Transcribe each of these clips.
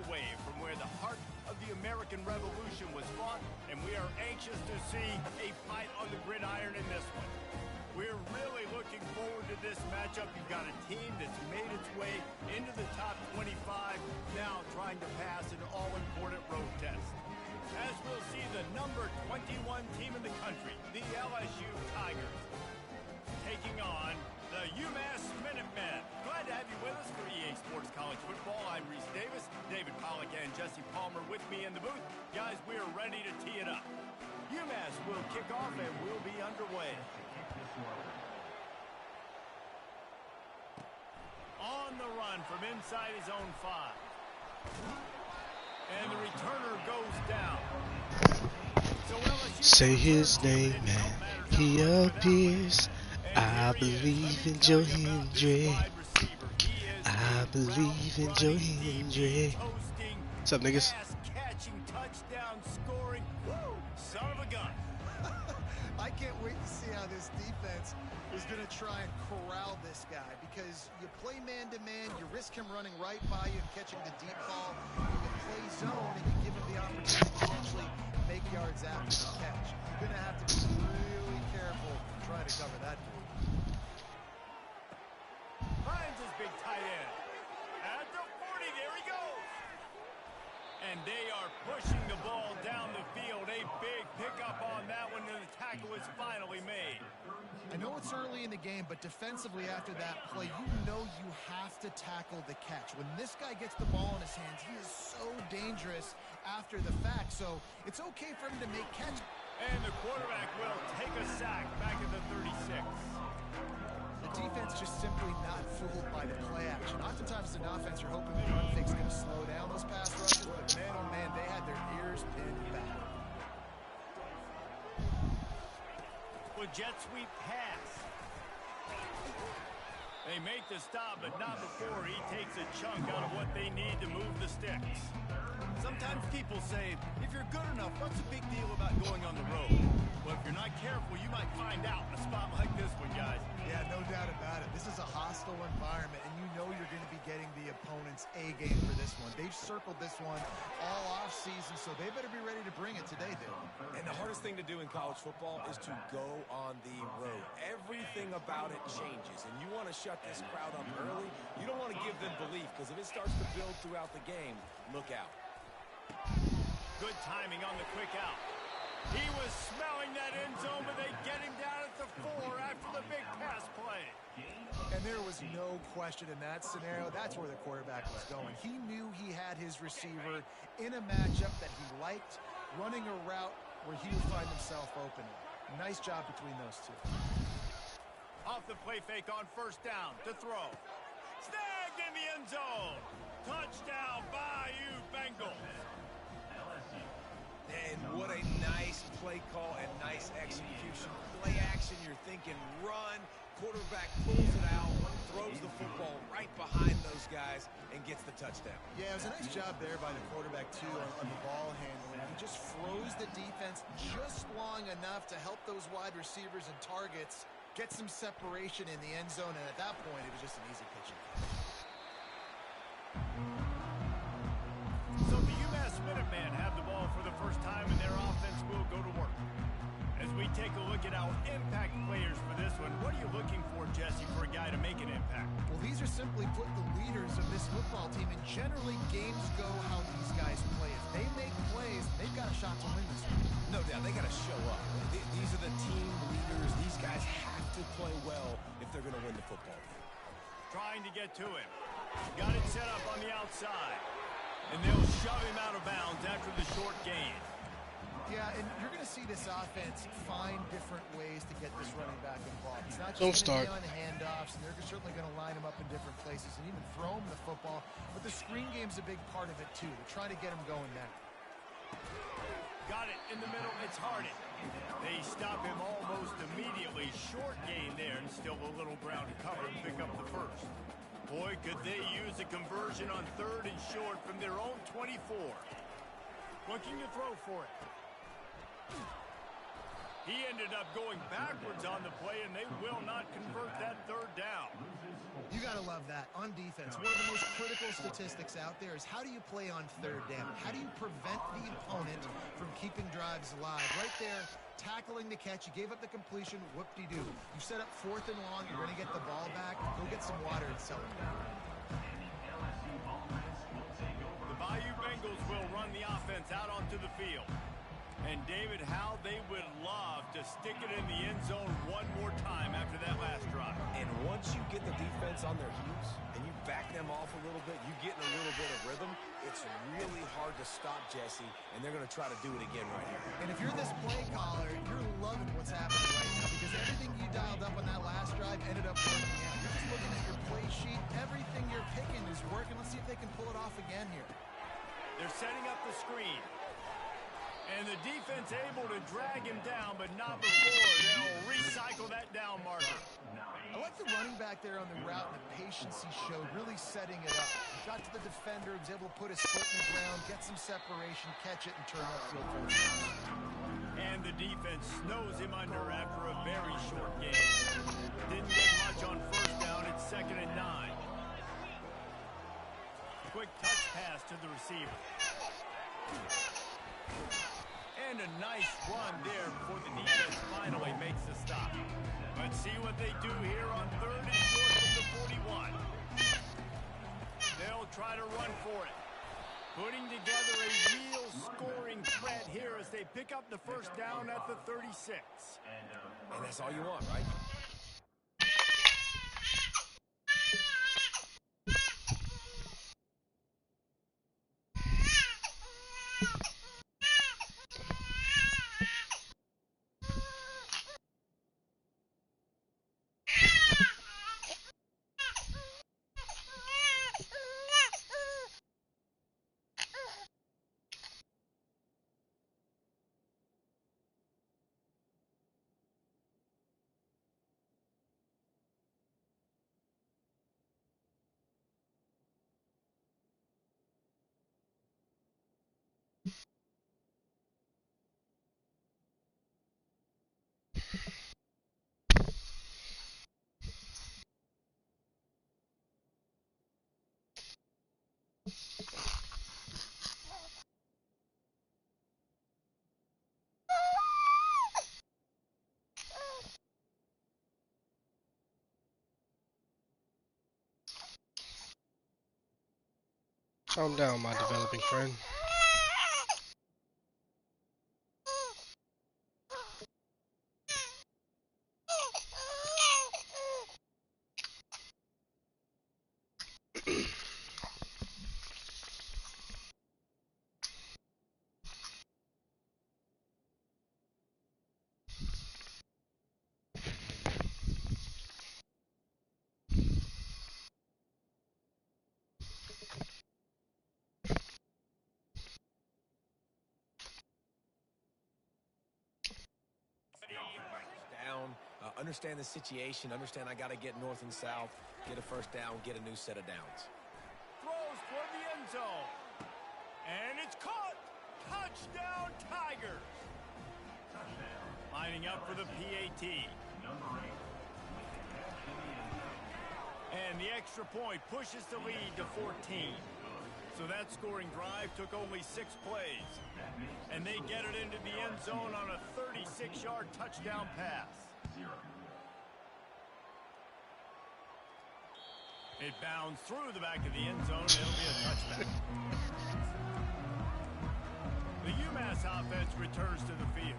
away from where the heart of the American Revolution was fought, and we are anxious to see a fight on the gridiron in this one. We're really looking forward to this matchup. You've got a team that's made its way into the top 25, now trying to pass an all-important road test. As we'll see the number 21 team in the country, the LSU Tigers, taking on the UMass Minutemen. Glad to have you with us for EA Sports College Football. I'm Reese Davis, David Pollack, and Jesse Palmer with me in the booth. Guys, we are ready to tee it up. UMass will kick off and we'll be underway. On the run from inside his own 5. And the returner goes down. So LSU say his name and he appears. I believe in Joe Hendry. I believe in Joe Hendry. What's up, niggas? Catching, touchdown, scoring. Woo! Son of a gun. I can't wait to see how this defense is going to try and corral this guy, because you play man-to-man, you risk him running right by you and catching the deep ball. You can play zone and you give him the opportunity to potentially make yards after the catch. You're going to have to be really careful trying to cover that dude. Finds his big tight end. At the 40, there he goes. And they are pushing the ball down the field. A big pickup on that one, and the tackle is finally made. I know it's early in the game, but defensively after that play, you know you have to tackle the catch. When this guy gets the ball in his hands, he is so dangerous after the fact. So it's okay for him to make catch. And the quarterback will take a sack back at the 36. The defense just simply not fooled by the play action. Oftentimes as an offense, you're hoping the run fake's going to slow down those pass rushes, but man, oh man, they had their ears pinned back. With jet sweep pass. They make the stop, but not before he takes a chunk out of what they need to move the sticks. Sometimes people say, if you're good enough, what's the big deal about going on the road? Well, if you're not careful, you might find out in a spot like this one, guys. Yeah, no doubt about it. This is a hostile environment, and you know you're going to be getting the opponent's A game for this one. They've circled this one all off season, so they better be ready to bring it today, dude. And the hardest thing to do in college football is to go on the road. Everything about it changes, and you want to shut this crowd up early. You don't want to give them belief, because if it starts to build throughout the game, look out. Good timing on the quick out. He was smelling that end zone, but they get him down at the 4 after the big pass play. And there was no question in that scenario. That's where the quarterback was going. He knew he had his receiver in a matchup that he liked, running a route where he would find himself open. Nice job between those two. Off the play fake on first down to throw. Snagged in the end zone. Touchdown, Bayou Bengals. And what a nice play call and nice execution. Play action, you're thinking run. Quarterback pulls it out, throws the football right behind those guys, and gets the touchdown. Yeah, it was a nice job there by the quarterback, too, on the ball handling. He just froze the defense just long enough to help those wide receivers and targets get some separation in the end zone, and at that point, it was just an easy pitch. So the UMass Minutemen have the ball for the first time, and their offense will go to work. As we take a look at our impact players for this one, what are you looking for, Jesse, for a guy to make an impact? Well, these are simply put the leaders of this football team, and generally games go how these guys play. If they make plays, they've got a shot to win this one. No doubt, they got to show up. These are the team leaders. These guys have to play well if they're going to win the football game. Trying to get to him. Got it set up on the outside. And they'll shove him out of bounds after the short gain. Yeah, and you're going to see this offense find different ways to get this running back involved. It's not Don't just start. on handoffs, and they're certainly going to line him up in different places and even throw him the football. But the screen game's a big part of it, too. They're trying to get him going now. Got it in the middle. It's Harden. They stop him almost immediately. Short gain there, and still a little ground to cover and pick up the first. Boy, could they use a conversion on 3rd and short from their own 24. Looking to throw for it. He ended up going backwards on the play, and they will not convert that 3rd down. You got to love that. On defense, one of the most critical statistics out there is how do you play on third down? How do you prevent the opponent from keeping drives alive? Right there, tackling the catch. You gave up the completion. Whoop-de-doo. You set up 4th and long. You're going to get the ball back. Go get some water and celebrate. The Bayou Bengals will run the offense out onto the field. And David, how they would love to stick it in the end zone one more time after that last drive. And once you get the defense on their heels and you back them off a little bit, you get in a little bit of rhythm, it's really hard to stop, Jesse, and they're going to try to do it again right here. And if you're this play caller, you're loving what's happening right now because everything you dialed up on that last drive ended up working out. You're just looking at your play sheet. Everything you're picking is working. Let's see if they can pull it off again here. They're setting up the screen. And the defense able to drag him down, but not before they'll recycle that down marker. I like the running back there on the route and the patience he showed, really setting it up. He got to the defender, was able to put his foot in the ground, get some separation, catch it, and turn upfield for the pass. And the defense snows him under after a very short game. Didn't get much on first down. It's 2nd and 9. Quick touch pass to the receiver. And a nice run there before the defense finally makes the stop. Let's see what they do here on 3rd and short from the 41. They'll try to run for it. Putting together a real scoring threat here as they pick up the first down at the 36. And that's all you want, right? Calm down, my developing friend. Understand the situation, understand I got to get north and south, get a first down, get a new set of downs. Throws for the end zone. And it's caught. Touchdown, Tigers. Lining up for the PAT. And the extra point pushes the lead to 14. So that scoring drive took only 6 plays. And they get it into the end zone on a 36-yard touchdown pass. It bounds through the back of the end zone, and it'll be a touchback. The UMass offense returns to the field.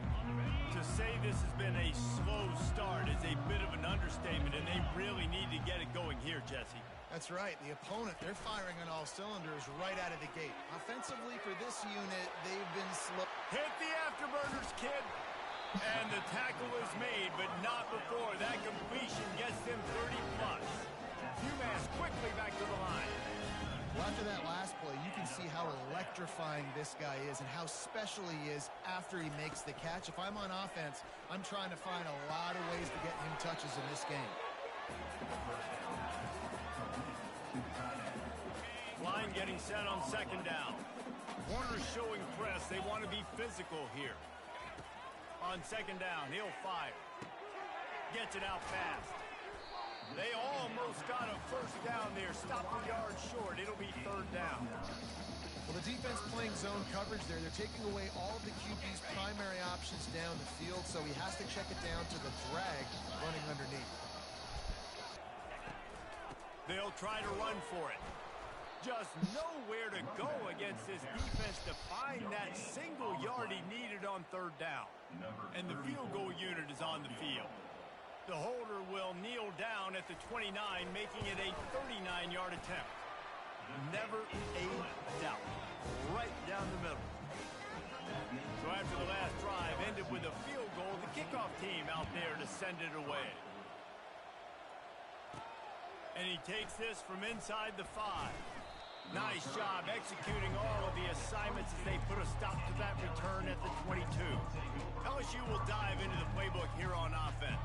To say this has been a slow start is a bit of an understatement, and they really need to get it going here, Jesse. That's right. The opponent, they're firing on all cylinders right out of the gate. Offensively for this unit, they've been slow. Hit the afterburners, kid. And the tackle is made, but not before that completion gets them 30+. UMass quickly back to the line. Well, after that last play, you can see how electrifying this guy is and how special he is after he makes the catch. If I'm on offense, I'm trying to find a lot of ways to get him touches in this game. Line getting set on 2nd down. Warner's showing press. They want to be physical here. On 2nd down, he'll fire. Gets it out fast. They almost got a first down there. Stop the yard short. It'll be third down. Well, the defense playing zone coverage there. They're taking away all of the QB's primary options down the field, so he has to check it down to the drag running underneath. They'll try to run for it. Just nowhere to go against this defense to find that single yard he needed on third down. And the field goal unit is on the field. The holder will kneel down at the 29, making it a 39-yard attempt. Never a doubt. Right down the middle. So after the last drive ended with a field goal, the kickoff team out there to send it away. And he takes this from inside the 5. Nice job executing all of the assignments as they put a stop to that return at the 22. LSU will dive into the playbook here on offense.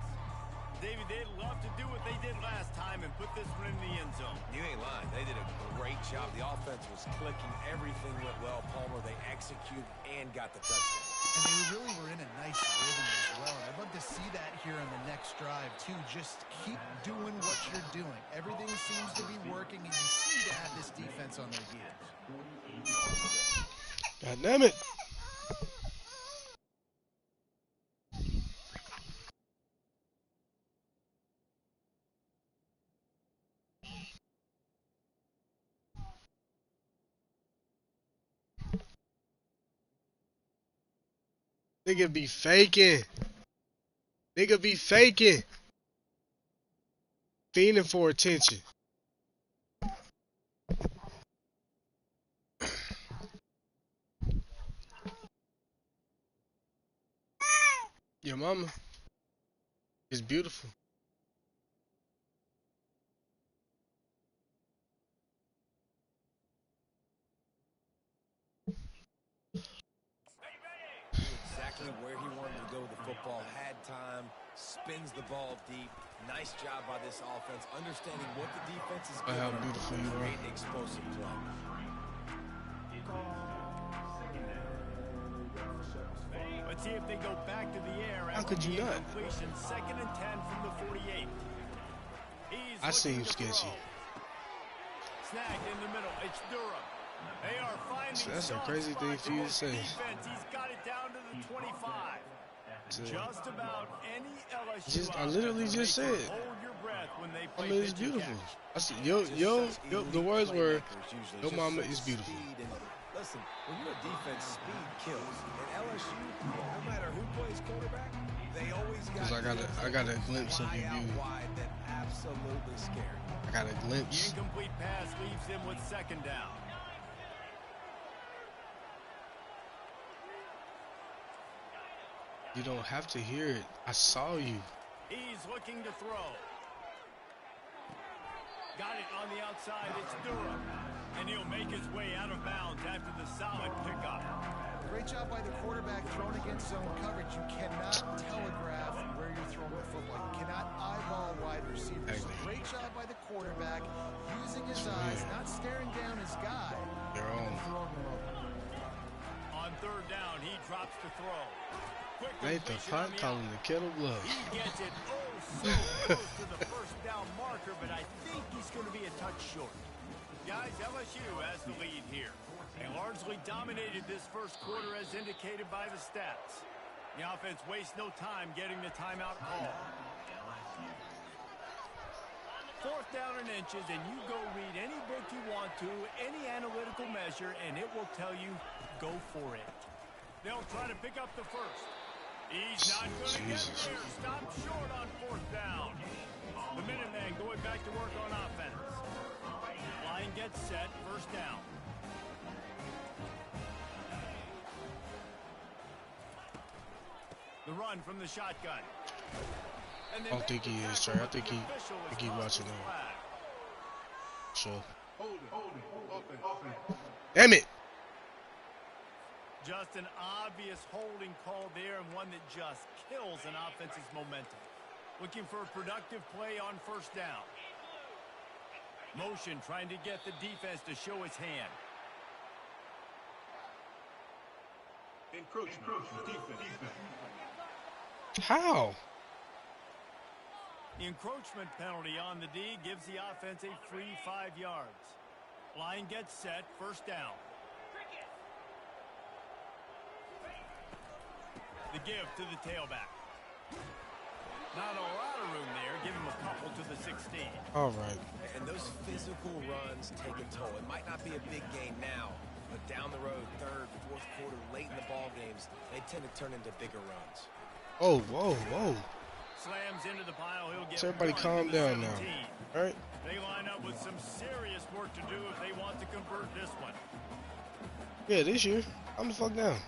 David, they'd love to do what they did last time and put this one in the end zone. You ain't lying. They did a great job. The offense was clicking. Everything went well. Palmer, they executed and got the touchdown. And they really were in a nice rhythm as well. And I'd love to see that here on the next drive, too. Just keep doing what you're doing. Everything seems to be working, and you seem to have this defense on their heels. God damn it. Nigga be faking. Nigga be faking. Fiending for attention. Your mama is beautiful. Exactly where he wanted to go with the football. Had time, spins the ball deep. Nice job by this offense, understanding what the defense is doing. How beautiful you are. Great explosive play. Let's see if they go back to the air. How could you not? Completion, 2nd and 10 from the 48. I seem sketchy. Snagged in the middle. It's Durham. They are finding That's a crazy thing for you to say. Defense. He's got it down to the 25. Just about any LSU. I literally just said. Hold your breath when they I play mean, it's pitch and beautiful. catch. I said, yo, the words were, your mama is beautiful. Listen, when you're a defense, speed kills. And LSU, no matter who plays quarterback, they always got. Because I got a glimpse of your view. Wide that absolutely scared. I got a The glimpse. incomplete pass leaves him with 2nd down. You don't have to hear it. I saw you. He's looking to throw. Got it on the outside. It's Durham. And he'll make his way out of bounds after the solid pickup. Great job by the quarterback thrown against zone coverage. You cannot telegraph where you're throwing the football. You cannot eyeball wide receivers. So great job by the quarterback using his eyes, not staring down his guy. Your own. Throwing him over. On 3rd down, he drops to throw. Quick Nathan completion Pot on the calling the kettle black. He gets it so close to the first down marker, but I think he's going to be a touch short. Guys, LSU has the lead here. They largely dominated this first quarter as indicated by the stats. The offense wastes no time getting the timeout call. 4th down and inches, and you go read any book you want to, any analytical measure, and it will tell you, go for it. They'll try to pick up the first. He's not going to get there. Stop short on 4th down. The Minutemen going back to work on offense. Line gets set, 1st down. The run from the shotgun. I don't think he is, Trey. I think he watching them. Sure. Damn it! Just an obvious holding call there, and one that just kills an offense's momentum. Looking for a productive play on 1st down. Motion trying to get the defense to show its hand. Encroachment defense. How? The encroachment penalty on the D gives the offense a free 5 yards. Line gets set, first down. The give to the tailback. Not a lot of room there. Give him a couple to the 16. All right. And those physical runs take a toll. It might not be a big gain now, but down the road, third, fourth quarter, late in the ball games, they tend to turn into bigger runs. Oh, whoa, whoa. Slams into the pile. He'll get So everybody calm down now. All right. They line up with some serious work to do if they want to convert this one. Yeah, this year. I'm the fuck down.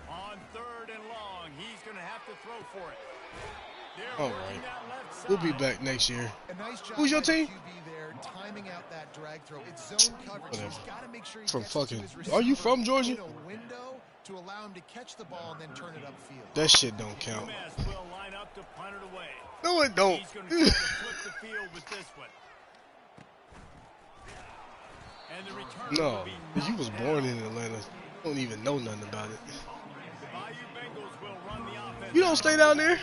On third and long, he's going to have to throw for it. All right. We'll be back next year. A nice job. Who's your by the team? QB there, timing out that drag throw. It's zone coverage. Whatever. He's got to make sure he From gets it to fucking. his Are you receiver from Georgia? in a window to allow him to catch the ball and then turn it upfield. That shit don't count. UMass will line up to punt it away. No, it don't. He's going to try to flip the field with this one. And the return No, will be you was born in Atlanta. You don't even know nothing about it. The Bayou Bengals will run the offense. You don't stay down there?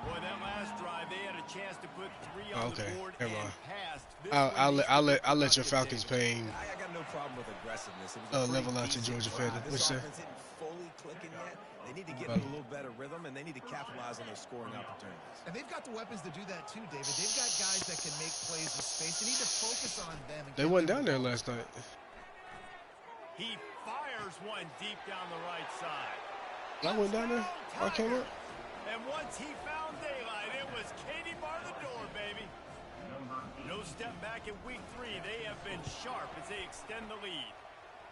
Boy, that last drive, they had a chance to put 3 on Okay, the board never and mind. passed. This one I'll let your Falcons pain I got no problem with aggressiveness. It was a level pretty out your decent Georgia drive. fan. This What's that? offense isn't fully clicking yet. They need to get in a little better rhythm, and they need to capitalize on those scoring opportunities. And they've got the weapons to do that too, David. They've got guys that can make plays with space. They need to focus on them. And They get wasn't them down there the ball. last night. He fires one deep down the right side. I went down there. I came up. And once he found daylight, it was Katie bar the door, baby. No step back in week 3. They have been sharp as they extend the lead.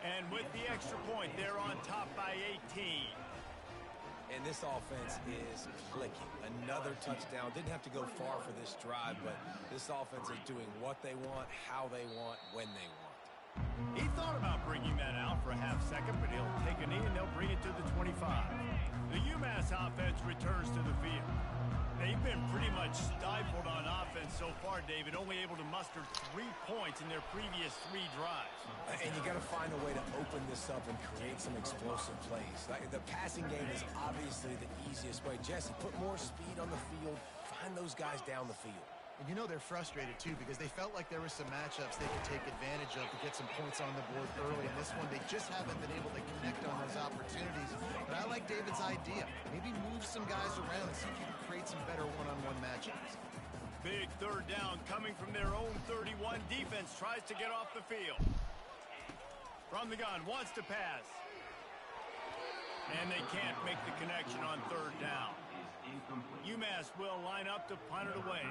And with the extra point, they're on top by 18. And this offense is clicking. Another touchdown. Didn't have to go far for this drive, but this offense is doing what they want, how they want, when they want. He thought about bringing that out for a half second, but he'll take a knee and they'll bring it to the 25. The UMass offense returns to the field. They've been pretty much stifled on offense so far, David, only able to muster 3 points in their previous 3 drives. And you got to find a way to open this up and create some explosive plays. Like, the passing game is obviously the easiest way. Jesse, put more speed on the field. Find those guys down the field. And you know they're frustrated too because they felt like there were some matchups they could take advantage of to get some points on the board early. In this one, they just haven't been able to connect on those opportunities. But I like David's idea. Maybe move some guys around and see if you can create some better one-on-one matchups. Big third down coming from their own 31. Defense tries to get off the field. From the gun, wants to pass. And they can't make the connection on third down. UMass will line up to punt it away.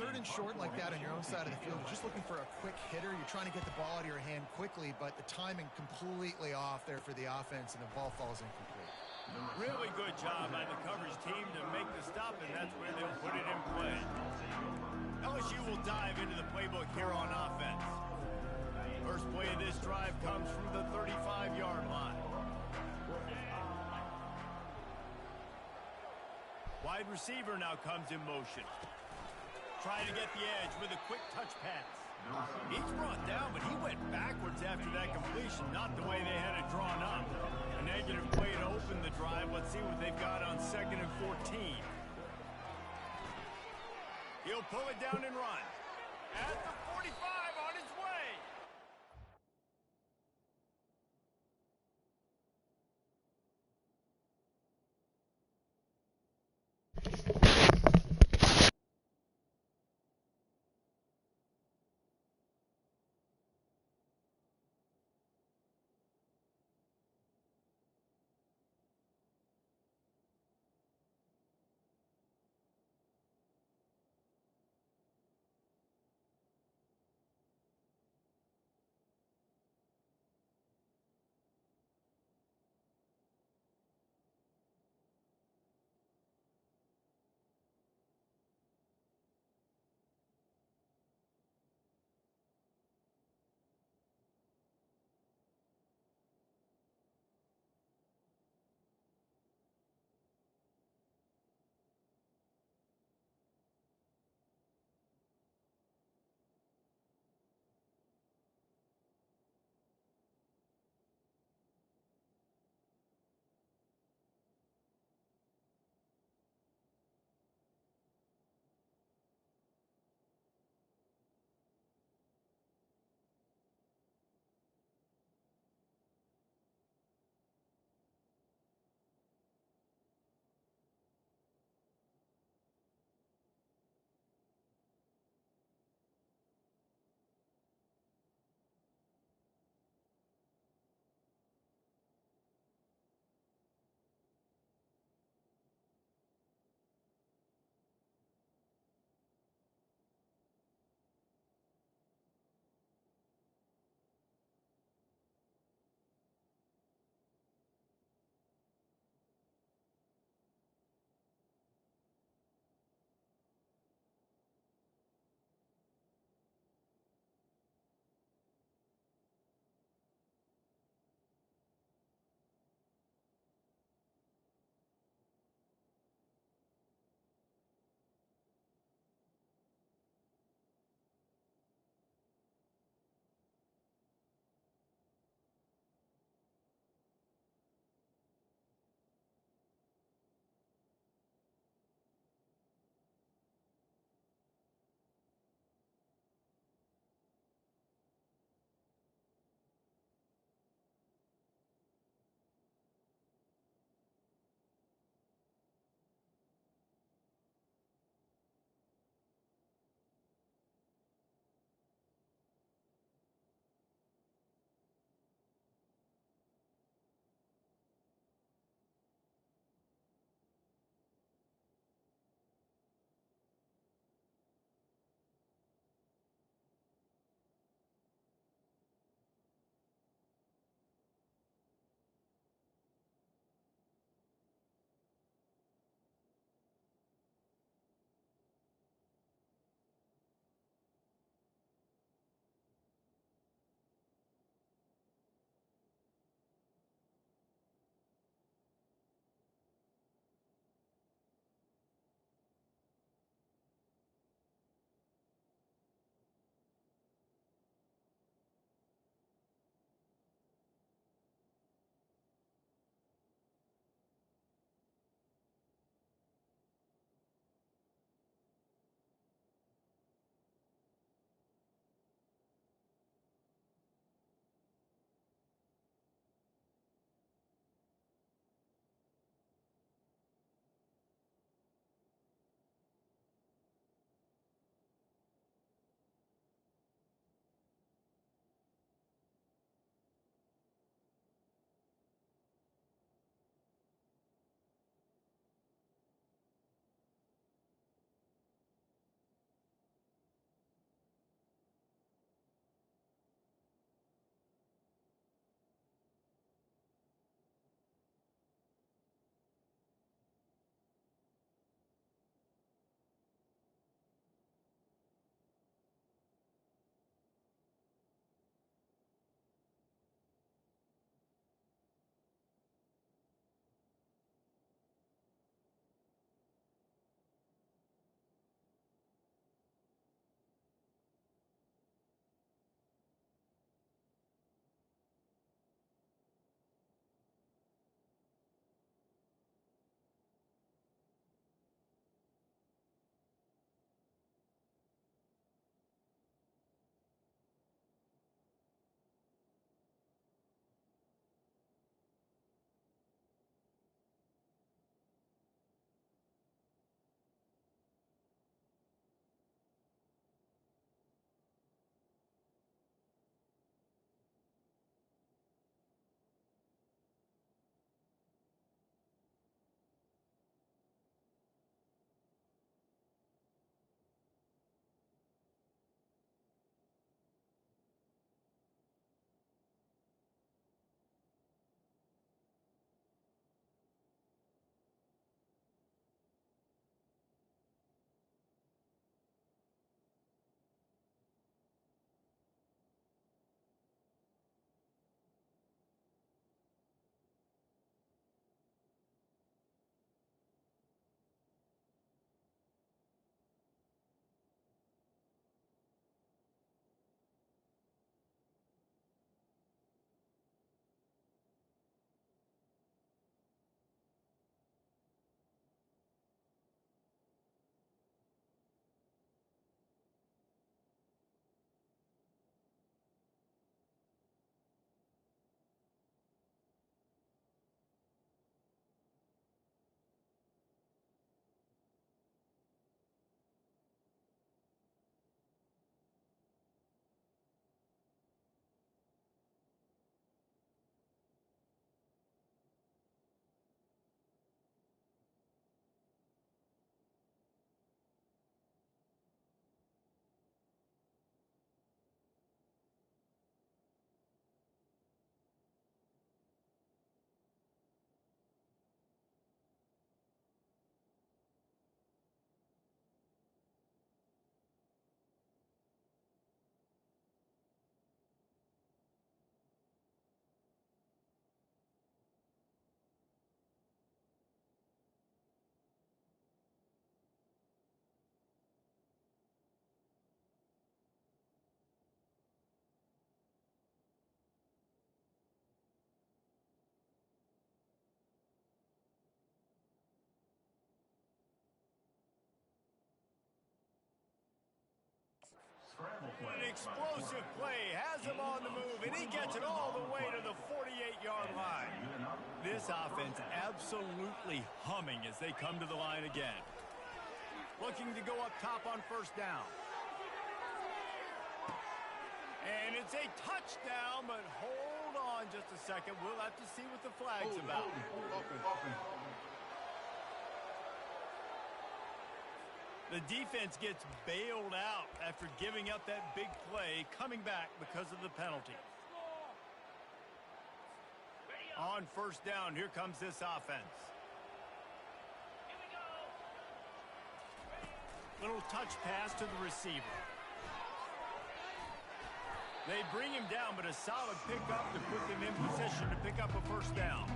Third and short like that on your own side of the field, you're just looking for a quick hitter. You're trying to get the ball out of your hand quickly, but the timing completely off there for the offense, and the ball falls incomplete. Really good job by the coverage team to make the stop, and that's where they'll put it in play. LSU will dive into the playbook here on offense. First play of this drive comes from the 35-yard line. Wide receiver now comes in motion. Trying to get the edge with a quick touch pass. He's brought down, but he went backwards after that completion, not the way they had it drawn up. A negative play to open the drive. Let's see what they've got on 2nd and 14. He'll pull it down and run. At the 45 on his way. explosive play, has him on the move, and he gets it all the way to the 48-yard line. This offense absolutely humming as they come to the line again. Looking to go up top on first down. And it's a touchdown, but hold on just a second. We'll have to see what the flag's about. The defense gets bailed out after giving up that big play, coming back because of the penalty. On first down, here comes this offense. Little touch pass to the receiver. They bring him down, but a solid pickup to put them in position to pick up a first down.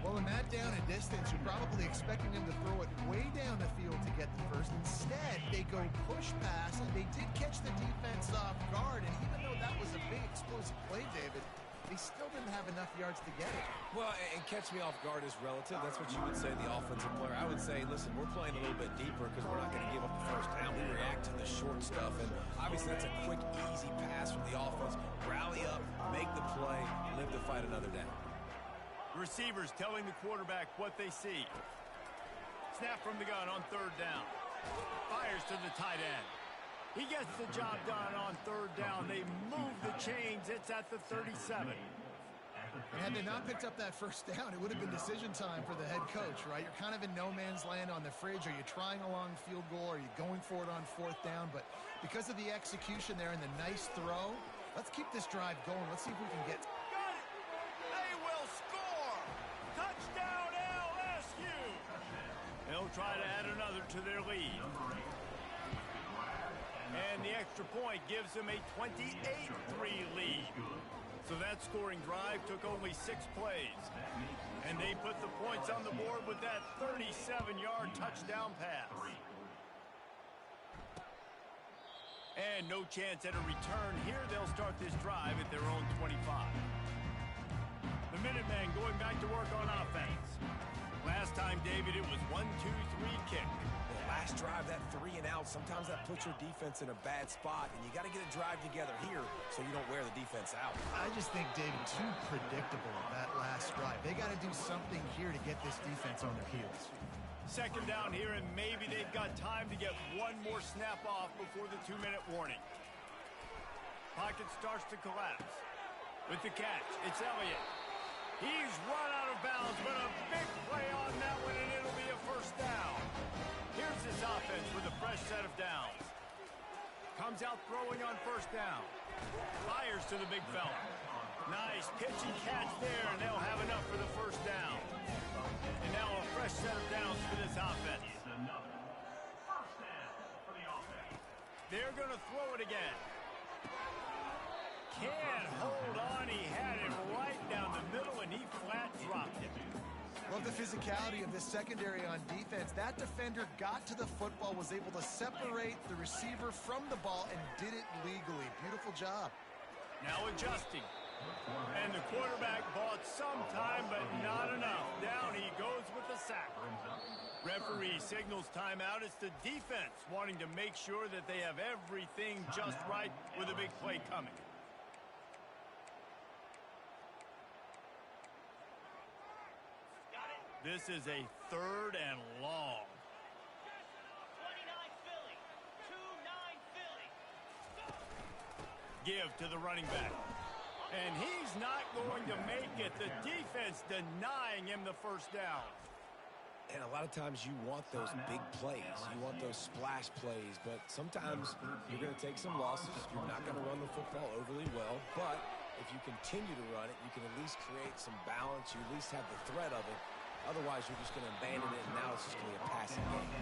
Well, in that down and distance, you're probably expecting him to throw it way down the field to get the first. Instead, they go push pass, and they did catch the defense off guard. And even though that was a big explosive play, David, they still didn't have enough yards to get it. Well, and catch me off guard is relative. That's what you would say, the offensive player. I would say, listen, we're playing a little bit deeper because we're not going to give up the first down. We react to the short stuff, and obviously that's a quick, easy pass from the offense. Rally up, make the play, live to fight another down. Receivers telling the quarterback what they see. Snap from the gun on third down. Fires to the tight end. He gets the job done on third down. They move the chains. It's at the 37. And had they not picked up that first down, it would have been decision time for the head coach, right? You're kind of in no man's land on the fridge. Are you trying a long field goal? Are you going for it on fourth down? But because of the execution there and the nice throw, let's keep this drive going. Let's see if we can get... Got it! They will score! Touchdown LSU! They'll try to add another to their lead. And the extra point gives them a 28-3 lead. So that scoring drive took only 6 plays. And they put the points on the board with that 37-yard touchdown pass. And no chance at a return here. They'll start this drive at their own 25. The Minutemen going back to work on offense. Last time, David, it was 1-2-3 kick. Last drive, that 3 and out, sometimes that puts your defense in a bad spot, and you got to get a drive together here so you don't wear the defense out. I just think, David, too predictable that last drive. They got to do something here to get this defense on their heels. Second down here, and maybe they've got time to get one more snap off before the 2-minute warning. Pocket starts to collapse. With the catch, it's Elliott. He's run out of bounds, but a big play on that one, and it'll be a first down. Here's this offense with a fresh set of downs. Comes out throwing on first down. Fires to the big fella. Nice pitch and catch there, and they'll have enough for the first down. And now a fresh set of downs for this offense. They're going to throw it again. Can't hold on. He had it right down the middle, and he flat dropped it. Love the physicality of this secondary on defense. That defender got to the football, was able to separate the receiver from the ball, and did it legally. Beautiful job. Now adjusting. And the quarterback bought some time, but not enough. Down he goes with the sack. Referee signals timeout. It's the defense wanting to make sure that they have everything just right with a big play coming. This is a third and long. 29 Philly. 2-9 Philly. Give to the running back. And he's not going to make it. The defense denying him the first down. And a lot of times you want those big plays. You want those splash plays. But sometimes you're going to take some losses. You're not going to run the football overly well. But if you continue to run it, you can at least create some balance. You at least have the threat of it. Otherwise, you're just going to abandon it, and now it's just going to be a passing game.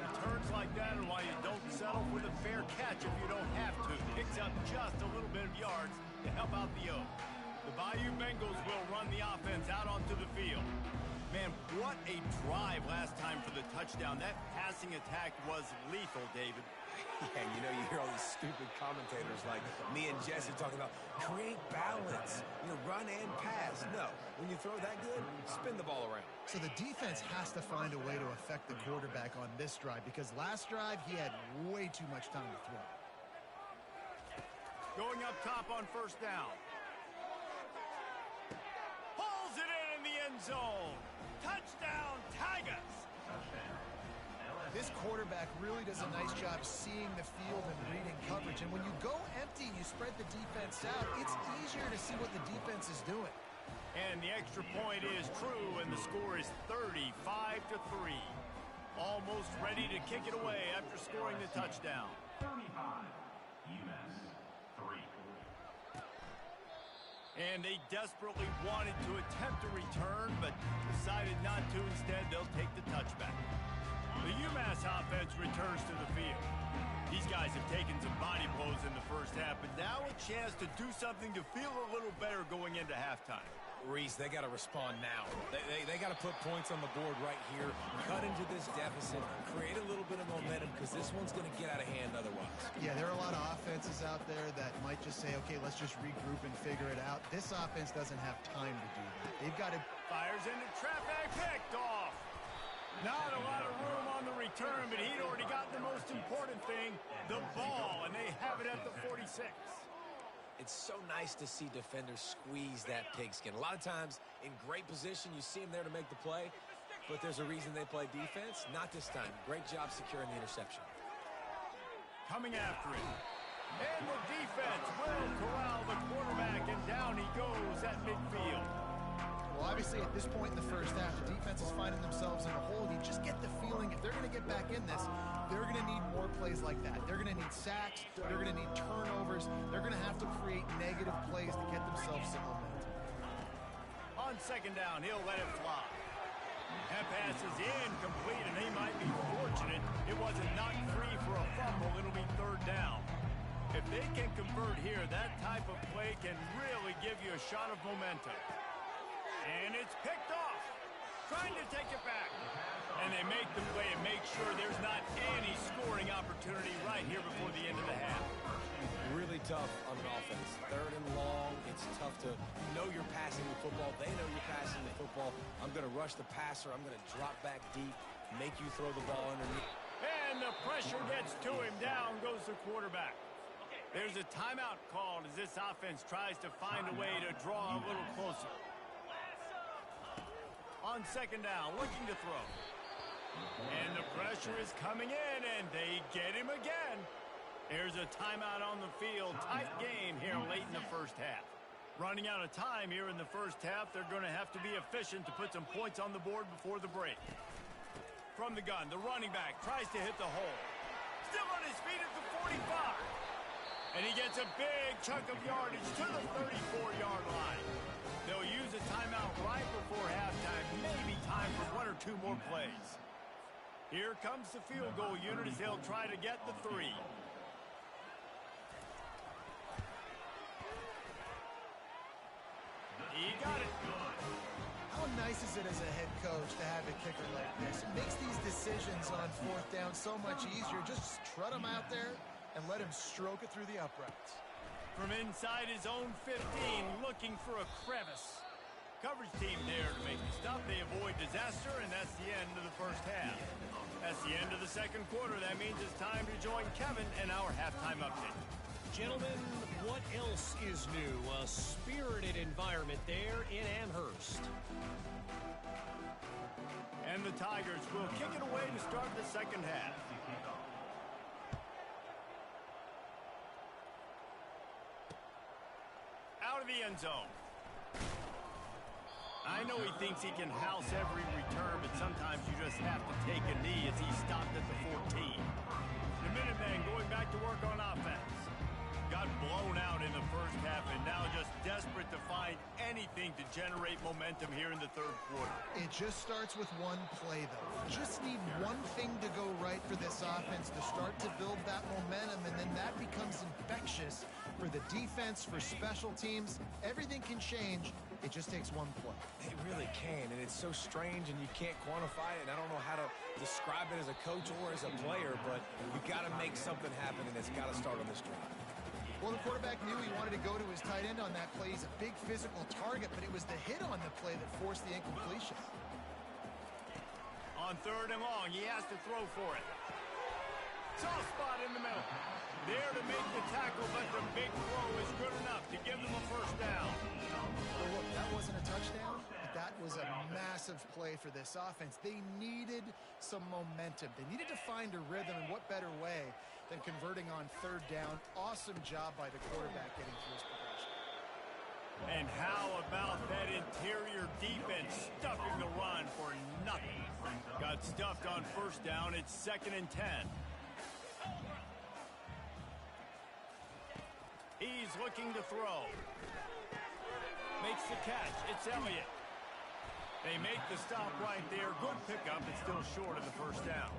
Returns like that are why you don't settle for the fair catch if you don't have to. Picks up just a little bit of yards to help out the O. The Bayou Bengals will run the offense out onto the field. Man, what a drive last time for the touchdown. That passing attack was lethal, David. Yeah, you know, you hear all these stupid commentators like me and Jesse talking about create balance, you know, run and pass. No, when you throw that good, spin the ball around. So the defense has to find a way to affect the quarterback on this drive, because last drive he had way too much time to throw. Going up top on first down. Pulls it in the end zone. Touchdown, Tigers. This quarterback really does a nice job seeing the field and reading coverage. And when you go empty, you spread the defense out, it's easier to see what the defense is doing. And the extra point is true, and the score is 35-3. Almost ready to kick it away after scoring the touchdown. 35, US 3. And they desperately wanted to attempt a return, but decided not to. Instead, they'll take the touchback. The UMass offense returns to the field. These guys have taken some body blows in the first half, but now a chance to do something to feel a little better going into halftime. Reese, they got to respond now. They got to put points on the board right here, cut into this deficit, create a little bit of momentum, because this one's going to get out of hand otherwise. Yeah, there are a lot of offenses out there that might just say, okay, let's just regroup and figure it out. This offense doesn't have time to do that. They've got to... Fires into traffic, picked off. Not a lot of room on the return, but he'd already got the most important thing, the ball, and they have it at the 46. It's so nice to see defenders squeeze that pigskin. A lot of times, in great position, you see them there to make the play, but there's a reason they play defense. Not this time. Great job securing the interception. Coming after it. And the defense will corral the quarterback, and down he goes at midfield. Well, obviously, at this point in the first half, the defense is finding themselves in a hole. You just get the feeling if they're going to get back in this, they're going to need more plays like that. They're going to need sacks. They're going to need turnovers. They're going to have to create negative plays to get themselves some momentum. On second down, he'll let it fly. That pass is incomplete, and he might be fortunate it wasn't knocked free for a fumble. It'll be third down. If they can convert here, that type of play can really give you a shot of momentum. And it's picked off. Trying to take it back. And they make the play and make sure there's not any scoring opportunity right here before the end of the half. Really tough on an offense. Third and long. It's tough to know you're passing the football. They know you're passing the football. I'm going to rush the passer. I'm going to drop back deep, make you throw the ball underneath. And the pressure gets to him. Down goes the quarterback. There's a timeout called as this offense tries to find a way to draw a little closer. On second down, looking to throw. And the pressure is coming in, and they get him again. There's a timeout on the field. Tight game here late in the first half. Running out of time here in the first half, they're going to have to be efficient to put some points on the board before the break. From the gun, the running back tries to hit the hole. Still on his feet at the 45. And he gets a big chunk of yardage to the 34-yard line. They'll use a timeout right before halftime. Maybe time for one or two more plays. Here comes the field goal unit as they'll try to get the 3. He got it. How nice is it as a head coach to have a kicker like this? It makes these decisions on fourth down so much easier. Just trot him out there and let him stroke it through the uprights. From inside his own 15, looking for a crevice. Coverage team there to make the stop. They avoid disaster, and that's the end of the first half. That's the end of the second quarter. That means it's time to join Kevin in our halftime update. Gentlemen, what else is new? A spirited environment there in Amherst. And the Tigers will kick it away to start the second half. Out of the end zone. I know he thinks he can house every return, but sometimes you just have to take a knee as he stopped at the 14. The Minutemen going back to work on offense. Got blown out in the first half and now just desperate to find anything to generate momentum here in the third quarter. It just starts with one play, though. Just need one thing to go right for this offense to start to build that momentum, and then that becomes infectious for the defense, for special teams. Everything can change. It just takes one play. It really can, and it's so strange, and you can't quantify it, and I don't know how to describe it as a coach or as a player, but you got to make something happen, and it's got to start on this drive. Well, the quarterback knew he wanted to go to his tight end on that play. He's a big physical target, but it was the hit on the play that forced the incompletion. On third and long, he has to throw for it. Soft spot in the middle. There to make the tackle, but the big throw massive play for this offense. They needed some momentum. They needed to find a rhythm, and what better way than converting on third down. Awesome job by the quarterback getting through his progression. And how about that interior defense stuffing the run for nothing? Got stuffed on first down. It's 2nd and 10. He's looking to throw. Makes the catch. It's Elliott. They make the stop right there. Good pickup. It's still short of the first down.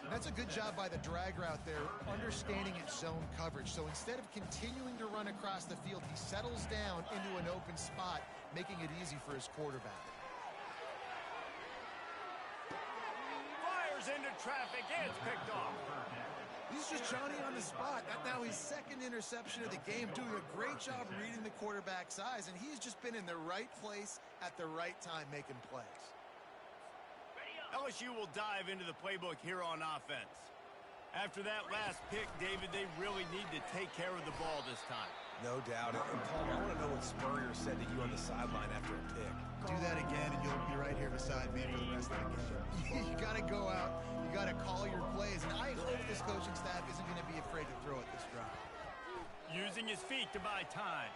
That's a good job by the drag route there, understanding its zone coverage. So instead of continuing to run across the field, he settles down into an open spot, making it easy for his quarterback. Fires into traffic. It's picked off. He's just Johnny on the spot. That's now his 2nd interception of the game, doing a great job reading the quarterback's eyes, and he's just been in the right place at the right time making plays. LSU will dive into the playbook here on offense. After that last pick, David, they really need to take care of the ball this time. No doubt. And Paul, I want to know what Spurrier said to you on the sideline after a pick. Do that again, and you'll be right here beside me for the rest of the game. You got to go out. You got to call your plays, and I hope this coaching staff isn't going to be afraid to throw at this drive. Using his feet to buy time.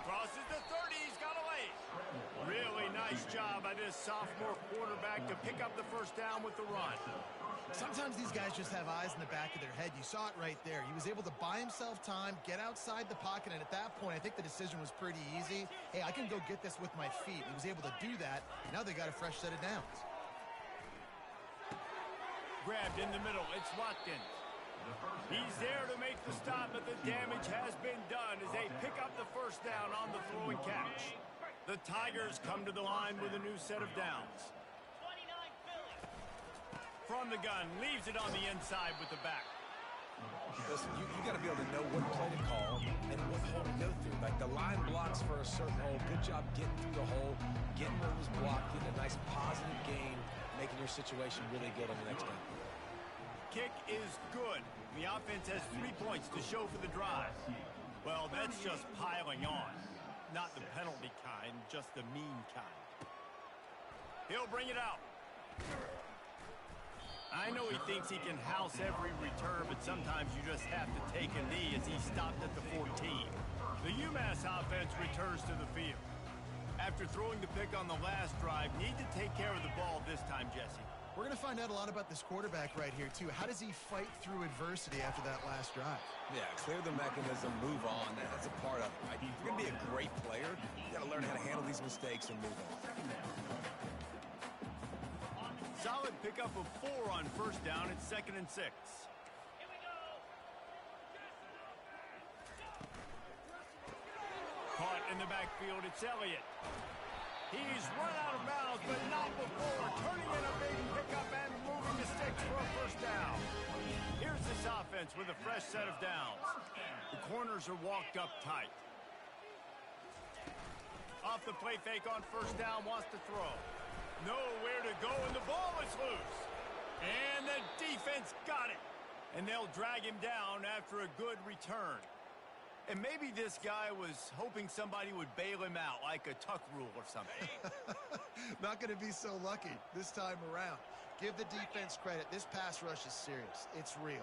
Crosses the 30. He's got a lane. Really nice job by this sophomore quarterback to pick up the first down with the run. Sometimes these guys just have eyes in the back of their head. You saw it right there. He was able to buy himself time, get outside the pocket, and at that point, I think the decision was pretty easy. Hey, I can go get this with my feet. He was able to do that. Now they got a fresh set of downs. Grabbed in the middle. It's Watkins. He's there to make the stop, but the damage has been done as they pick up the first down on the throw and catch. The Tigers come to the line with a new set of downs. From the gun, leaves it on the inside with the back. Listen, you got to be able to know what play to call and what hole to go through. Like the line blocks for a certain hole. Good job getting through the hole, getting what was blocked, getting a nice positive gain, making your situation really good on the next game. Kick is good. The offense has 3 points to show for the drive. Well, that's just piling on. Not the penalty kind, just the mean kind. He'll bring it out. I know he thinks he can house every return, but sometimes you just have to take a knee as he stopped at the 14. The UMass offense returns to the field. After throwing the pick on the last drive, need to take care of the ball this time, Jesse. We're going to find out a lot about this quarterback right here, too. How does he fight through adversity after that last drive? Yeah, clear the mechanism, move on. That's a part of it, right? If you're going to be a great player, you got to learn how to handle these mistakes and move on. Solid pickup of 4 on first down. It's 2nd and 6. Caught in the backfield. It's Elliott. He's run out of bounds, but not before. Turning in a big pickup and moving the sticks for a first down. Here's this offense with a fresh set of downs. The corners are walked up tight. Off the play fake on first down, wants to throw. Nowhere to go, and the ball is loose. And the defense got it. And they'll drag him down after a good return. And maybe this guy was hoping somebody would bail him out, like a tuck rule or something. Not going to be so lucky this time around. Give the defense credit. This pass rush is serious. It's real.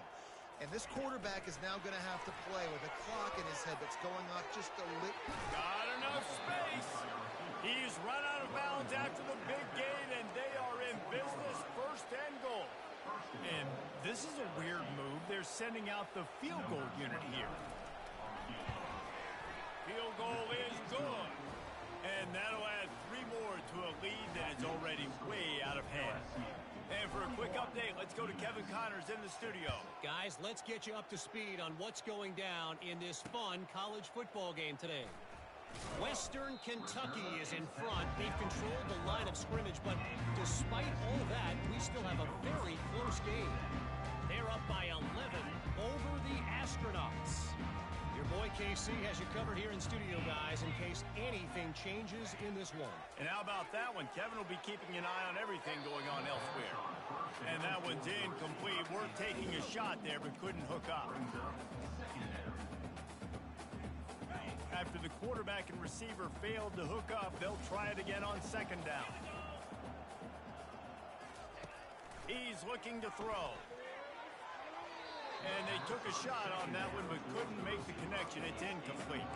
And this quarterback is now going to have to play with a clock in his head that's going off just a little. Got enough space. He's run out of bounds after the big gain, and they are in business, 1st and goal. And this is a weird move. They're sending out the field goal unit here. Field goal is good. And that'll add 3 more to a lead that is already way out of hand. And for a quick update, let's go to Kevin Connors in the studio. Guys, let's get you up to speed on what's going down in this fun college football game today. Western Kentucky is in front. They've controlled the line of scrimmage, but despite all that, we still have a very close game. They're up by 11 over the Astronauts. Your boy KC has you covered here in studio, guys, in case anything changes in this one. And how about that one? Kevin will be keeping an eye on everything going on elsewhere. And that one's incomplete. We're taking a shot there, but couldn't hook up. After the quarterback and receiver failed to hook up. They'll try it again on second down. He's looking to throw. And they took a shot on that one, but couldn't make the connection. It's incomplete.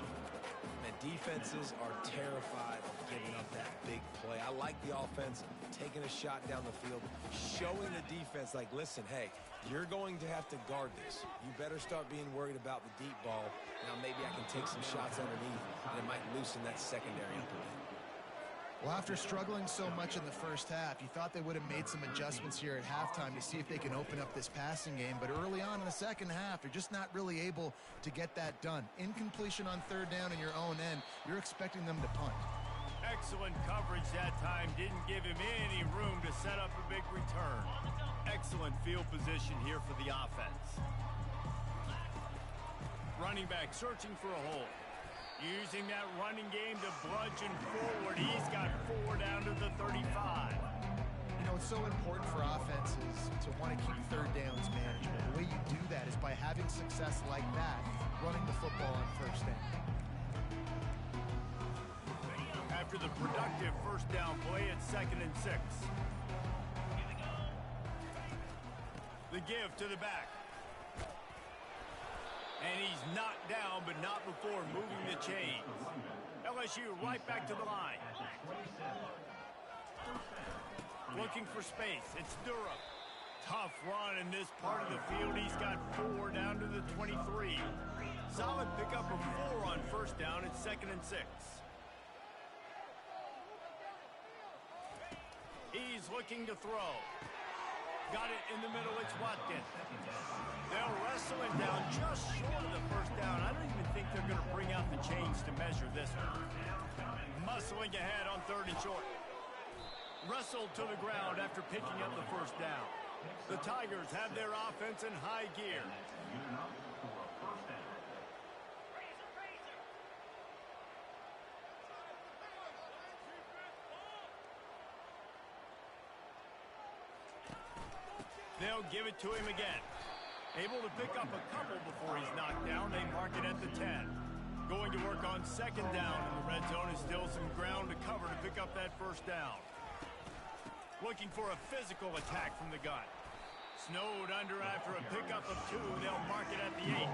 And defenses are terrified of giving up that big play. I like the offense taking a shot down the field, showing the defense, like, listen, hey, you're going to have to guard this. You better start being worried about the deep ball. Now maybe I can take some shots underneath, and it might loosen that secondary up a bit. Well, after struggling so much in the first half, you thought they would have made some adjustments here at halftime to see if they can open up this passing game. But early on in the second half, they're just not really able to get that done. Incompletion on third down in your own end, you're expecting them to punt. Excellent coverage that time. Didn't give him any room to set up a big return. Excellent field position here for the offense. Running back searching for a hole. Using that running game to bludgeon forward. He's got 4 down to the 35. You know, it's so important for offenses to want to keep third downs manageable. The way you do that is by having success like that, running the football on first down. After the productive first down play, it's 2nd and 6. The give to the back. And he's knocked down, but not before moving the chains. LSU right back to the line. Looking for space. It's Durham. Tough run in this part of the field. He's got 4 down to the 23. Solid pickup of 4 on first down. It's 2nd and 6. He's looking to throw. Got it in the middle. It's Watkins. They'll wrestle him down just short of the first down. I don't even think they're going to bring out the chains to measure this one. Muscling ahead on 3rd and short. Wrestled to the ground after picking up the first down. The Tigers have their offense in high gear. They'll give it to him again. Able to pick up a couple before he's knocked down. They mark it at the 10. Going to work on second down in the red zone. Is still some ground to cover to pick up that first down. Looking for a physical attack from the gun. Snowed under after a pickup of 2. They'll mark it at the 8.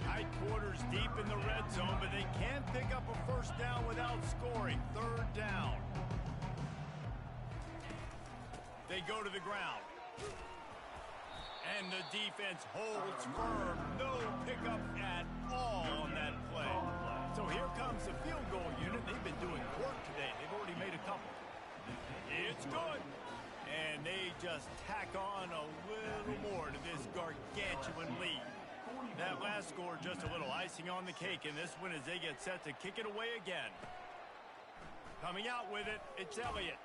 Tight quarters deep in the red zone, but they can't pick up a first down without scoring. 3rd down. They go to the ground. And the defense holds firm. No pickup at all on that play. So here comes the field goal unit. They've been doing work today. They've already made a couple. It's good. And they just tack on a little more to this gargantuan lead. That last score just a little icing on the cake in this one as they get set to kick it away again. Coming out with it, it's Elliott.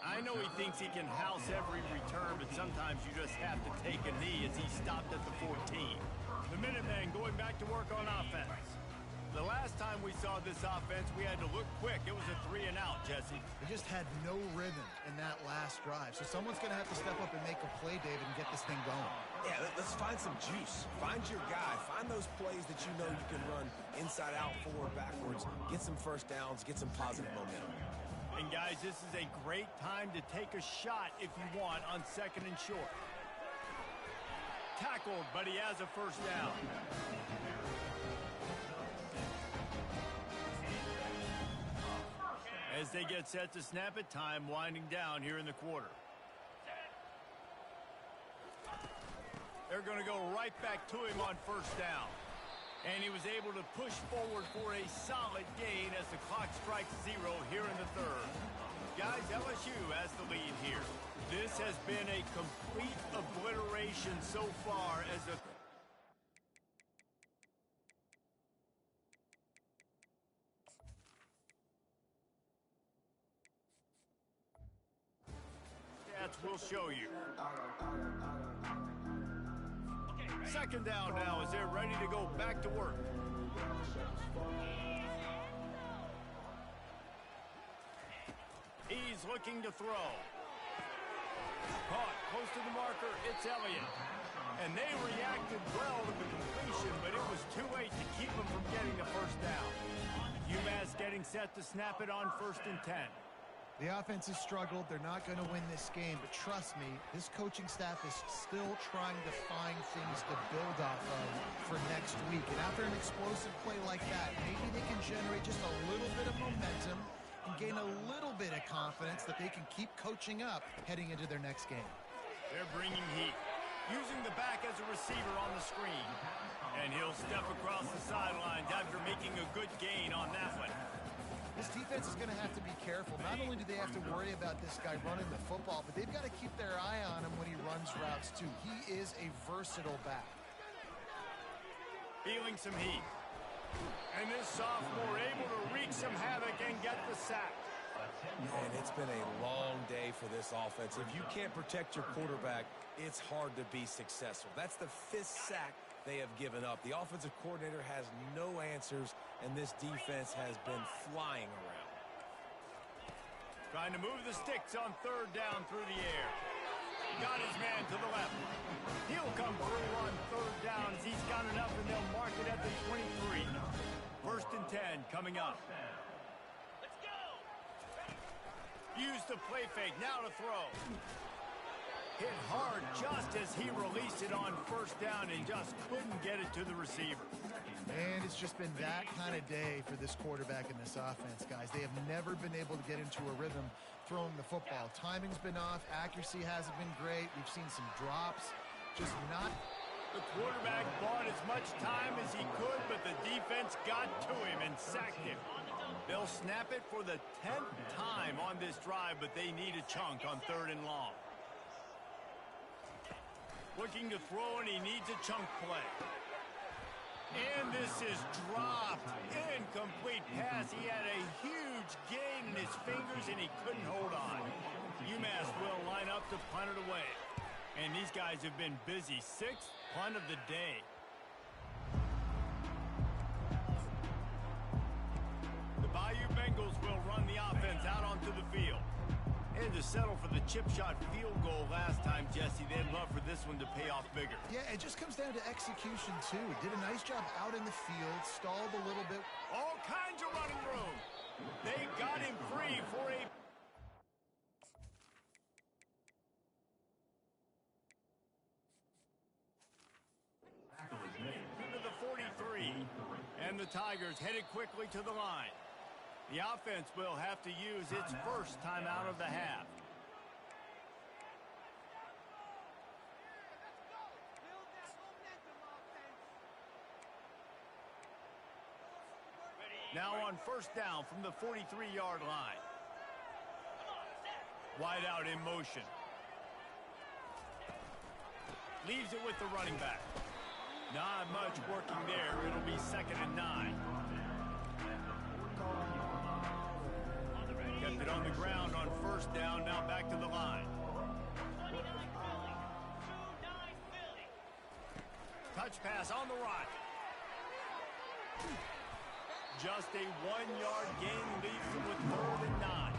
I know he thinks he can house every return, but sometimes you just have to take a knee as he stopped at the 14. The Minutemen going back to work on offense. The last time we saw this offense, we had to look quick. It was a 3 and out, Jesse. They just had no rhythm in that last drive. So someone's going to have to step up and make a play, David, and get this thing going. Yeah, let's find some juice. Find your guy. Find those plays that you know you can run inside out, forward, backwards. Get some first downs. Get some positive momentum. And guys, this is a great time to take a shot if you want on 2nd and short. Tackled, but he has a first down. As they get set to snap it, time winding down here in the quarter. They're going to go right back to him on first down. And he was able to push forward for a solid gain as the clock strikes 0 here in the 3rd. Guys, LSU has the lead here. This has been a complete obliteration so far as the... Stats will show you. Second down now as they're ready to go back to work. He's looking to throw. Caught close to the marker. It's Elliott. And they reacted well to the completion, but it was too late to keep him from getting the first down. getting set to snap it on 1st and 10. The offense has struggled. They're not going to win this game, but trust me, this coaching staff is still trying to find things to build off of for next week. And after an explosive play like that, maybe they can generate just a little bit of momentum and gain a little bit of confidence that they can keep coaching up heading into their next game. They're bringing heat, using the back as a receiver on the screen. And he'll step across the sidelines after making a good gain on that one. This defense is going to have to be careful. Not only do they have to worry about this guy running the football, but they've got to keep their eye on him when he runs routes, too. He is a versatile back. Feeling some heat. And this sophomore able to wreak some havoc and get the sack. And it's been a long day for this offense. If you can't protect your quarterback, it's hard to be successful. That's the 5th sack they have given up. The offensive coordinator has no answers, and this defense has been flying around. Trying to move the sticks on 3rd down through the air. Got his man to the left. He'll come through on 3rd downs. He's got enough, and they'll mark it at the 23. 1st and 10 coming up. Let's go. Use the play fake. Now to throw. Hit hard just as he released it on 1st down and just couldn't get it to the receiver. And it's just been that kind of day for this quarterback and this offense, guys. They have never been able to get into a rhythm throwing the football. Timing's been off. Accuracy hasn't been great. We've seen some drops. Just not. The quarterback bought as much time as he could, but the defense got to him and sacked him. They'll snap it for the 10th time on this drive, but they need a chunk on 3rd and long. Looking to throw, and he needs a chunk play. And this is dropped. Incomplete pass. He had a huge gain in his fingers, and he couldn't hold on. UMass will line up to punt it away. And these guys have been busy. 6th punt of the day. The Bayou Bengals will run the offense out onto the field. And to settle for the chip shot field goal last time, Jesse, they'd love for this one to pay off bigger. Yeah, it just comes down to execution, too. Did a nice job out in the field, stalled a little bit. All kinds of running room. They got him free for a... to the 43. And the Tigers headed quickly to the line. The offense will have to use its 1st timeout of the half. Now on 1st down from the 43-yard line. Wide out in motion. Leaves it with the running back. Not much working there. It'll be 2nd and 9. Kept it on the ground on 1st down. Now back to the line. Touch pass on the right. Just a 1-yard gain leaves them with 3rd and 9.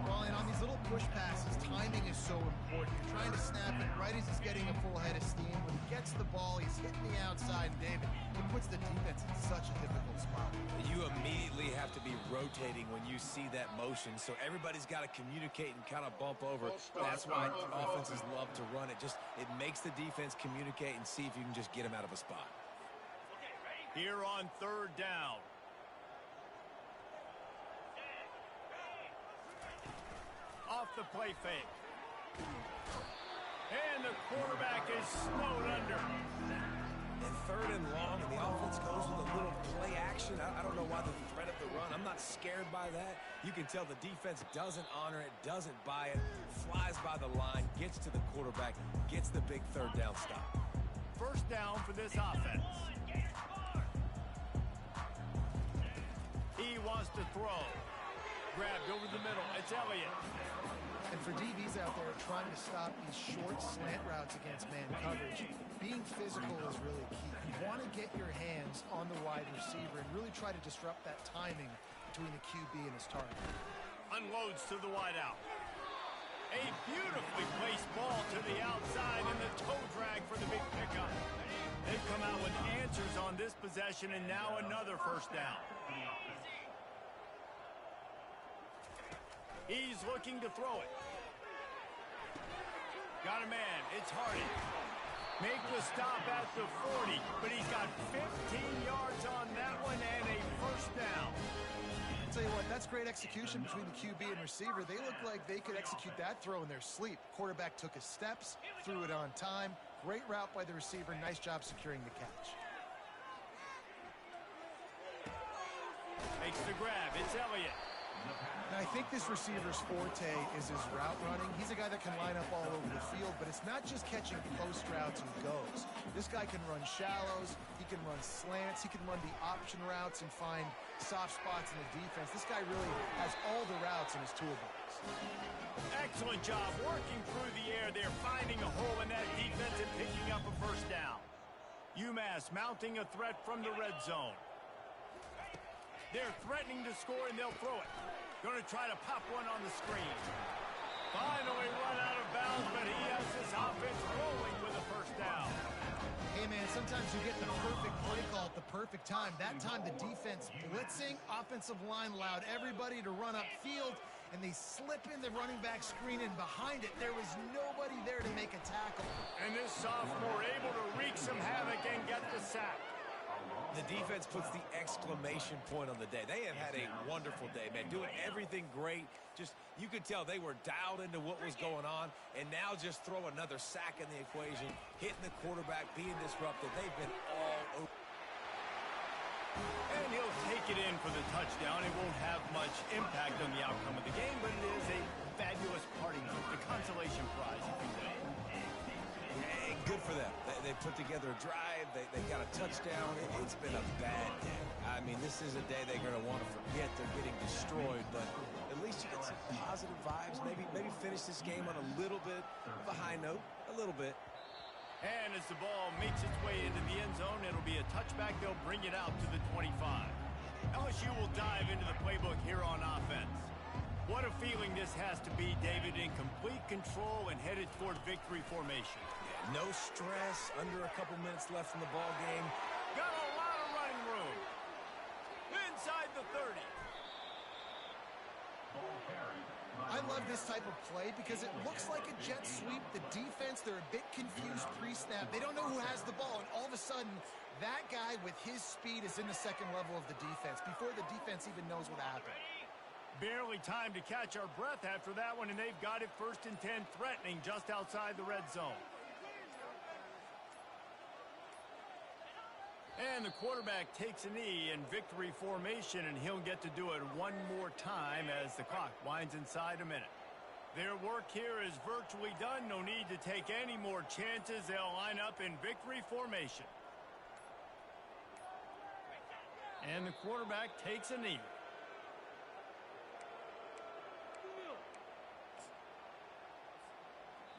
Well, and on these little push passes, timing is so important. You're trying to snap it right as he's getting a full head of steam. When he gets the ball, he's hitting the outside, David. It puts the defense in such a difficult spot. You immediately have to be rotating when you see that motion, so everybody's got to communicate and kind of bump over. That's why offenses love to run it. It makes the defense communicate and see if you can just get him out of a spot. Here on 3rd down. Off the play fake. And the quarterback is snowed under. And 3rd and long, and the offense goes with a little play action. I don't know why the threat of the run. I'm not scared by that. You can tell the defense doesn't honor it, doesn't buy it, flies by the line, gets to the quarterback, gets the big 3rd down stop. 1st down for this offense. He wants to throw. Grabbed over the middle. It's Elliott. And for DBs out there trying to stop these short slant routes against man coverage, being physical is really key. You want to get your hands on the wide receiver and really try to disrupt that timing between the QB and his target. Unloads to the wideout. A beautifully placed ball to the outside and the toe drag for the big pickup. They've come out with answers on this possession and now another 1st down. He's looking to throw it. Got a man. It's Hardy. Make the stop at the 40, but he's got 15 yards on that one and a first down. I'll tell you what, that's great execution between the QB and receiver. They look like they could execute that throw in their sleep. Quarterback took his steps, threw it on time. Great route by the receiver. Nice job securing the catch. Makes the grab. It's Elliott. Now, I think this receiver's forte is his route running. He's a guy that can line up all over the field, but it's not just catching post routes and goes. This guy can run shallows, he can run slants, he can run the option routes and find soft spots in the defense. This guy really has all the routes in his toolbox. Excellent job working through the air there, finding a hole in that defense and picking up a first down. UMass mounting a threat from the red zone. They're threatening to score, and they'll throw it. Going to try to pop one on the screen. Finally run out of bounds, but he has this offense rolling with a first down. Hey, man, sometimes you get the perfect play call at the perfect time. That time the defense blitzing, offensive line allowed everybody to run upfield, and they slip in the running back screen, and behind it, there was nobody there to make a tackle. And this sophomore able to wreak some havoc and get the sack. The defense puts the exclamation point on the day. They have had a wonderful day, man. Doing everything great. Just, you could tell they were dialed into what was going on. And now just throw another sack in the equation. Hitting the quarterback, being disrupted. They've been all over. And he'll take it in for the touchdown. It won't have much impact on the outcome of the game, but it is a fabulous parting note. The consolation prize, if you will. Good for them. They put together a drive. They got a touchdown. It's been a bad day. I mean, this is a day they're going to want to forget. They're getting destroyed, but at least you get some positive vibes. Maybe finish this game on a little bit of a high note. A little bit. And as the ball makes its way into the end zone, it'll be a touchback. They'll bring it out to the 25. LSU will dive into the playbook here on offense. What a feeling this has to be, David, in complete control and headed toward victory formation. No stress, under a couple minutes left in the ball game. Got a lot of running room. Inside the 30. I love this type of play because it looks like a jet sweep. The defense, they're a bit confused pre-snap. They don't know who has the ball, and all of a sudden, that guy with his speed is in the second level of the defense before the defense even knows what happened. Barely time to catch our breath after that one, and they've got it 1st and 10, threatening just outside the red zone. And the quarterback takes a knee in victory formation, and he'll get to do it one more time as the clock winds inside a minute. Their work here is virtually done. No need to take any more chances. They'll line up in victory formation. And the quarterback takes a knee.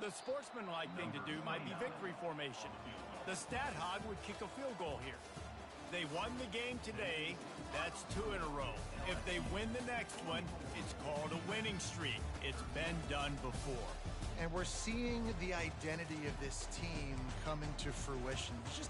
The sportsmanlike thing to do might be victory formation. The stat hog would kick a field goal here. They won the game today. That's 2 in a row. If they win the next one, it's called a winning streak. It's been done before. And we're seeing the identity of this team coming to fruition. It's just